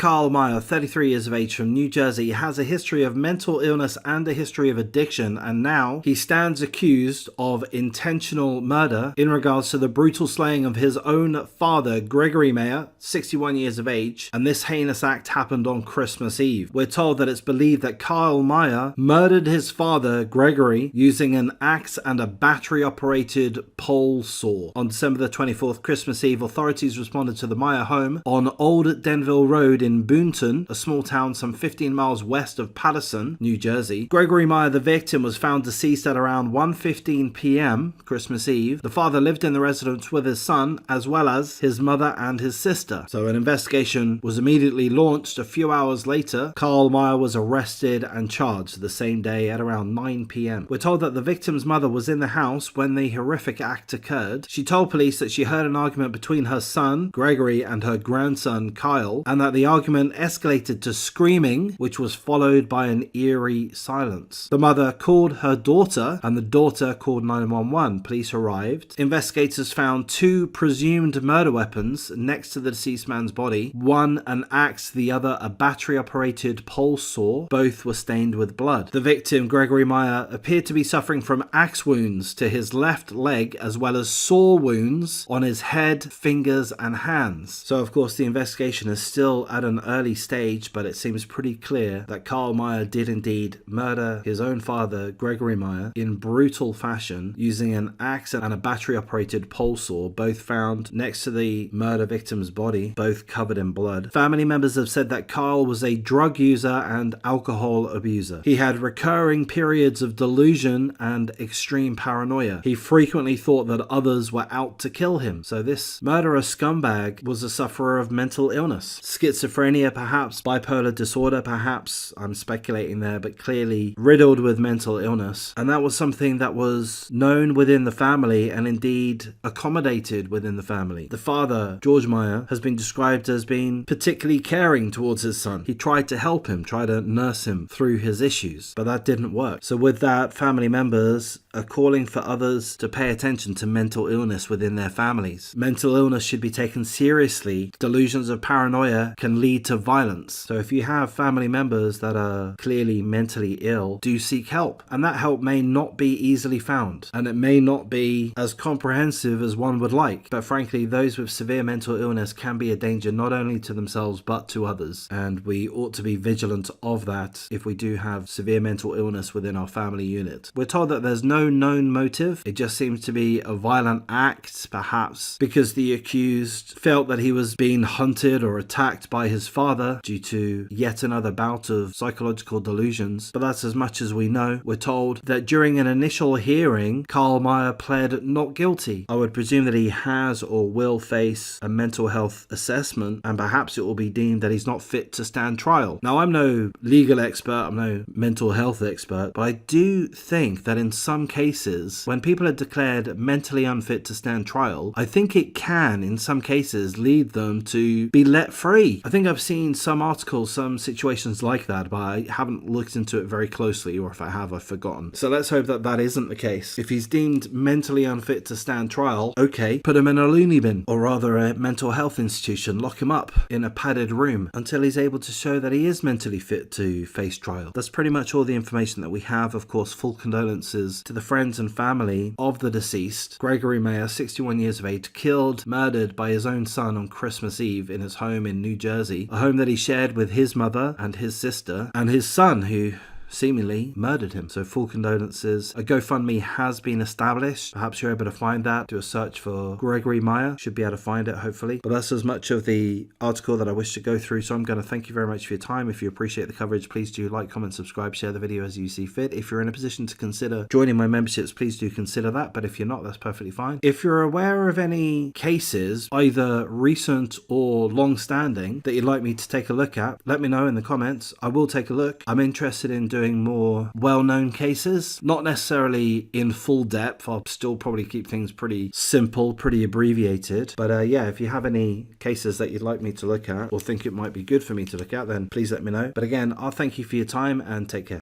Carl Meyer, 33 years of age, from New Jersey, has a history of mental illness and a history of addiction, and now he stands accused of intentional murder in regards to the brutal slaying of his own father, Gregory Meyer, 61 years of age, and this heinous act happened on Christmas Eve. We're told that it's believed that Carl Meyer murdered his father, Gregory, using an axe and a battery-operated pole saw. On December the 24th, Christmas Eve, authorities responded to the Meyer home on Old Denville Road in Boonton, a small town some 15 miles west of Paterson, New Jersey. Gregory Meyer, the victim, was found deceased at around 1:15 p.m. Christmas Eve. The father lived in the residence with his son, as well as his mother and his sister. So an investigation was immediately launched. A few hours later, Carl Meyer was arrested and charged the same day at around 9 p.m. We're told that the victim's mother was in the house when the horrific act occurred. She told police that she heard an argument between her son, Gregory, and her grandson, Kyle, and that the argument escalated to screaming, which was followed by an eerie silence. The mother called her daughter, and the daughter called 911. Police arrived. Investigators found two presumed murder weapons next to the deceased man's body. One an axe, the other a battery-operated pole saw. Both were stained with blood. The victim, Gregory Meyer, appeared to be suffering from axe wounds to his left leg, as well as saw wounds on his head, fingers, and hands. So, of course, the investigation is still at an early stage, but it seems pretty clear that Carl Meyer did indeed murder his own father, Gregory Meyer, in brutal fashion using an axe and a battery-operated pole saw, both found next to the murder victim's body, both covered in blood. Family members have said that Carl was a drug user and alcohol abuser. He had recurring periods of delusion and extreme paranoia. He frequently thought that others were out to kill him. So this murderous scumbag was a sufferer of mental illness. Schizophrenia, perhaps, bipolar disorder, perhaps, I'm speculating there, but clearly riddled with mental illness. And that was something that was known within the family and indeed accommodated within the family. The father, George Meyer, has been described as being particularly caring towards his son. He tried to help him, tried to nurse him through his issues, but that didn't work. So with that, family members are calling for others to pay attention to mental illness within their families. Mental illness should be taken seriously. Delusions of paranoia can lead to violence. So if you have family members that are clearly mentally ill, do seek help. And that help may not be easily found, and it may not be as comprehensive as one would like. But frankly, those with severe mental illness can be a danger not only to themselves but to others. And we ought to be vigilant of that if we do have severe mental illness within our family unit. We're told that there's no known motive. It just seems to be a violent act, perhaps because the accused felt that he was being hunted or attacked by his father due to yet another bout of psychological delusions. But that's as much as we know. We're told that during an initial hearing, Carl Meyer pled not guilty. I would presume that he has or will face a mental health assessment, and perhaps it will be deemed that he's not fit to stand trial. Now, I'm no legal expert, I'm no mental health expert, but I do think that in some cases, when people are declared mentally unfit to stand trial, I think it can, in some cases, lead them to be let free. I think I've seen some articles, some situations like that, but I haven't looked into it very closely, or if I have, I've forgotten. So let's hope that that isn't the case. If he's deemed mentally unfit to stand trial, okay, put him in a loony bin, or rather a mental health institution, lock him up in a padded room until he's able to show that he is mentally fit to face trial. That's pretty much all the information that we have. Of course, full condolences to the friends and family of the deceased, Gregory Meyer, 61 years of age, killed, murdered by his own son on Christmas Eve in his home in New Jersey, a home that he shared with his mother and his sister and his son, who seemingly murdered him. So full condolences. A GoFundMe has been established. Perhaps you're able to find that. Do a search for Gregory Meyer. Should be able to find it, hopefully. But that's as much of the article that I wish to go through. So I'm going to thank you very much for your time. If you appreciate the coverage, please do like, comment, subscribe, share the video as you see fit. If you're in a position to consider joining my memberships, please do consider that. But if you're not, that's perfectly fine. If you're aware of any cases, either recent or long-standing, that you'd like me to take a look at, let me know in the comments. I will take a look. I'm interested in doing more well-known cases, not necessarily in full depth. I'll still probably keep things pretty simple, pretty abbreviated. But yeah, if you have any cases that you'd like me to look at or think it might be good for me to look at, then please let me know. But again, I'll thank you for your time and take care.